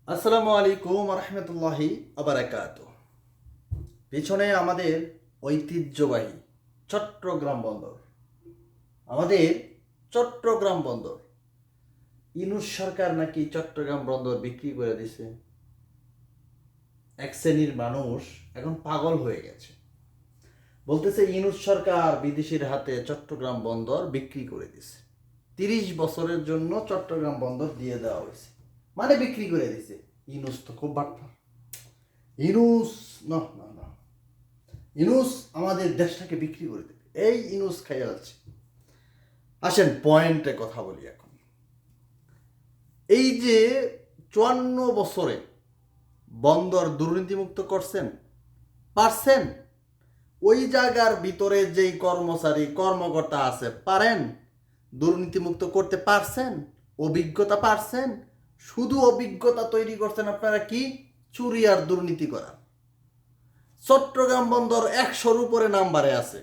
আসসালামু আলাইকুম রহমতুল্লাহি আবরাকাত। পিছনে আমাদের ঐতিহ্যবাহী চট্টগ্রাম বন্দর, আমাদের চট্টগ্রাম বন্দর। ইউনূস সরকার নাকি চট্টগ্রাম বন্দর বিক্রি করে দিছে। এক শ্রেণীর মানুষ এখন পাগল হয়ে গেছে, বলতেছে ইউনূস সরকার বিদেশির হাতে চট্টগ্রাম বন্দর বিক্রি করে দিছে। 30 বছরের জন্য চট্টগ্রাম বন্দর দিয়ে দেওয়া হয়েছে, মানে বিক্রি করে দিছে। ইউনূস তো খুব বাটপার। ইউনূস না না না, ইউনূস আমাদের দেশটাকে বিক্রি করে দেবে, এই ইউনূস খাইয়া যাচ্ছে। আসেন পয়েন্টে কথা বলি এখন। এই যে 54 বছরে বন্দর দুর্নীতিমুক্ত করছেন, পারছেন? ওই জায়গার ভিতরে যেই কর্মচারী কর্মকর্তা আছে, পারেন? দুর্নীতিমুক্ত করতে পারছেন? অভিজ্ঞতা পারছেন? শুধু অভিজ্ঞতা তৈরি করছেন আপনারা কি চুরি আর দুর্নীতি করার। চট্টগ্রাম বন্দর 100-র উপরে নাম্বারে আছে,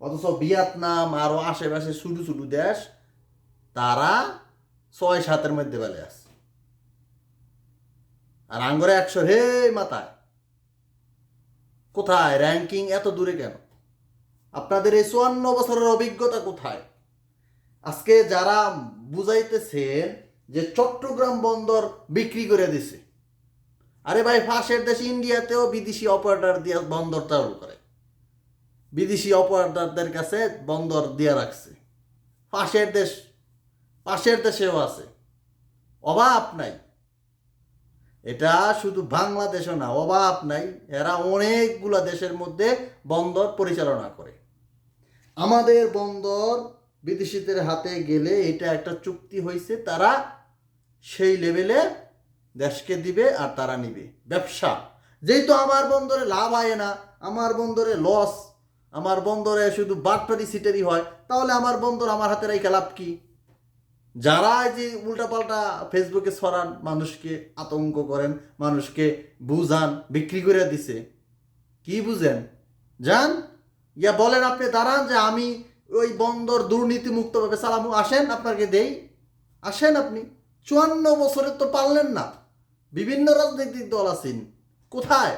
অথচ ভিয়েতনাম আরো আশেপাশে ছোট ছোট দেশ তারা 6-7-এর মধ্যে বেলে আছে, আর আঙ্গরে 100 হে মাথায়। কোথায় র্যাঙ্কিং এত দূরে কেন? আপনাদের এই 54 বছরের অভিজ্ঞতা কোথায়? আজকে যারা বুঝাইতেছেন যে চট্টগ্রাম বন্দর বিক্রি করে দিছে, আরে ভাই, পাশের দেশ ইন্ডিয়াতেও বিদেশি অপারেটর দিয়ে বন্দর চালু করে, বিদেশি অপারেটরদের কাছে বন্দর দিয়ে রাখছে। পাশের দেশেও আছে, অভাব নাই। এটা শুধু বাংলাদেশও না, অভাব নাই। এরা অনেকগুলা দেশের মধ্যে বন্দর পরিচালনা করে। আমাদের বন্দর বিদেশিদের হাতে গেলে এটা একটা চুক্তি হয়েছে, তারা সেই লেভেলে দেশকে দিবে আর তারা নিবে। ব্যবসা যেহেতু আমার বন্দরে লাভ হয় না, আমার বন্দরে লস, আমার বন্দরে শুধু বাটপারি সিটারি হয়, তাহলে আমার বন্দর আমার হাতে রেখে লাভ কি? যারা যে উল্টাপাল্টা ফেসবুকে ছড়ান, মানুষকে আতঙ্ক করেন, মানুষকে বুঝান বিক্রি করে দিছে, কি বুঝেন? যান ইয়া বলেন, আপনি দাঁড়ান যে আমি ওই বন্দর দুর্নীতি মুক্তভাবে চালামু, আসেন আপনাকে দেই, আসেন আপনি। 54 বছরে তো পারলেন না। বিভিন্ন রাজনৈতিক দল আছেন, কোথায়?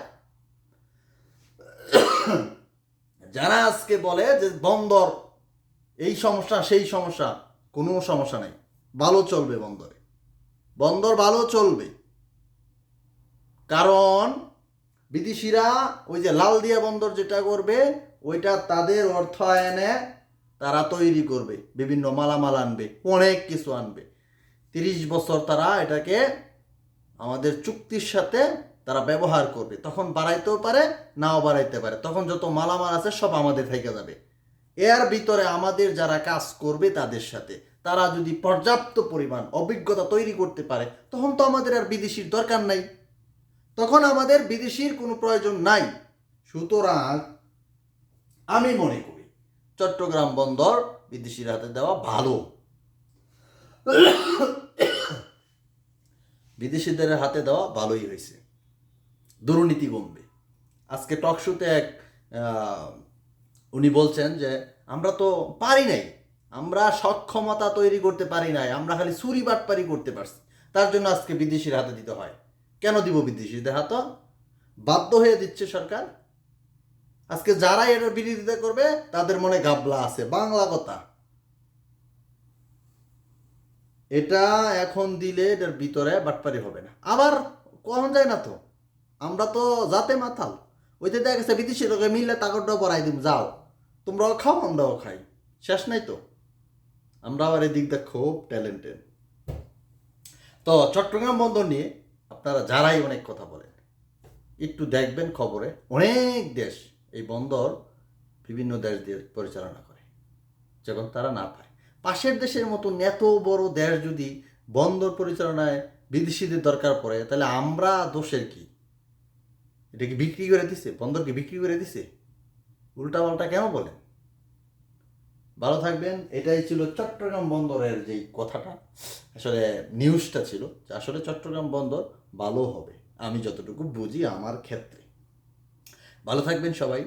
যারা আজকে বলে যে বন্দর এই সমস্যা সেই সমস্যা, কোনো সমস্যা নাই, ভালো চলবে বন্দরে, বন্দর ভালো চলবে। কারণ বিদেশিরা ওই যে লাল দিয়া বন্দর যেটা করবে, ওইটা তাদের অর্থায়নে তারা তৈরি করবে, বিভিন্ন মালামাল আনবে, অনেক কিছু আনবে। 30 বছর তারা এটাকে আমাদের চুক্তির সাথে তারা ব্যবহার করবে, তখন বাড়াইতেও পারে নাও বাড়াইতে পারে, তখন যত মালামাল আছে সব আমাদের থেকে যাবে। এর ভিতরে আমাদের যারা কাজ করবে তাদের সাথে তারা যদি পর্যাপ্ত পরিমাণ অভিজ্ঞতা তৈরি করতে পারে, তখন তো আমাদের আর বিদেশির দরকার নাই, তখন আমাদের বিদেশির কোনো প্রয়োজন নাই। সুতরাং আমি মনে করি চট্টগ্রাম বন্দর বিদেশির হাতে দেওয়া ভালো, বিদেশিদের হাতে দেওয়া ভালোই হয়েছে, দুর্নীতি কমবে। আজকে টকশোতে এক উনি বলছেন যে আমরা তো পারি নাই, আমরা সক্ষমতা তৈরি করতে পারি নাই, আমরা খালি চুরি বাটপারি করতে পারছি, তার জন্য আজকে বিদেশির হাতে দিতে হয়। কেন দিব বিদেশিদের হাতে? বাধ্য হয়ে দিচ্ছে সরকার। আজকে যারা এর বিরোধিতা করবে তাদের মনে গাবলা আছে, বাংলা কথা। এটা এখন দিলে এটার ভিতরে বাটপারি হবে না, আবার কখন যায় না তো। আমরা তো যাতে মাথাল, ওইতে দেখা গেছে বিদেশি লোকে মিললে তাকরটাও পড়াই দিম, যাও তোমরাও খাও আমরাও খাই, শেষ নাই তো। আমরা আবার এই দিক দিয়ে খুব ট্যালেন্টেড। তো চট্টগ্রাম বন্দর নিয়ে আপনারা যারাই অনেক কথা বলেন, একটু দেখবেন খবরে অনেক দেশ এই বন্দর বিভিন্ন দেশ দিয়ে পরিচালনা করে, যখন তারা না পায়। পাশের দেশের মতন এত বড় দেশ যদি বন্দর পরিচালনায় বিদেশিদের দরকার পড়ে, তাহলে আমরা দোষের কি? এটা কি বিক্রি করে দিছে? বন্দরকে বিক্রি করে দিছে? উল্টাপাল্টা কেন বলেন? ভালো থাকবেন। এটাই ছিল চট্টগ্রাম বন্দরের যেই কথাটা, আসলে নিউজটা ছিল যে আসলে চট্টগ্রাম বন্দর ভালো হবে, আমি যতটুকু বুঝি আমার ক্ষেত্রে। ভালো থাকবেন সবাই,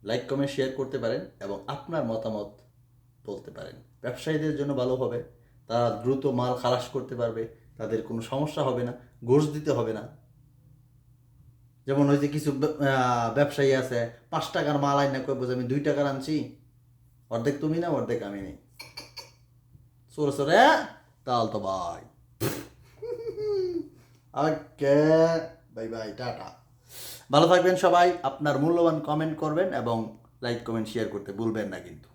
লাইক কমেন্ট শেয়ার করতে পারেন এবং আপনার মতামত বলতে পারেন। ব্যবসায়ীদের জন্য ভালো হবে, তারা দ্রুত মাল খালাস করতে পারবে, তাদের কোনো সমস্যা হবে না, ঘুষ দিতে হবে না। যেমন ওই যে কিছু ব্যবসায়ী আছে 5 টাকার মাল আইনা কইব যে আমি 2 টাকার আনছি, অর্ধেক তুমি না অর্ধেক আমি নেই। সরে সরে তাল তো ভাই। ওকে, বাই বাই, টাটা। ভালো থাকবেন সবাই, আপনার মূল্যবান কমেন্ট করবেন এবং লাইক কমেন্ট শেয়ার করতে ভুলবেন না কিন্তু।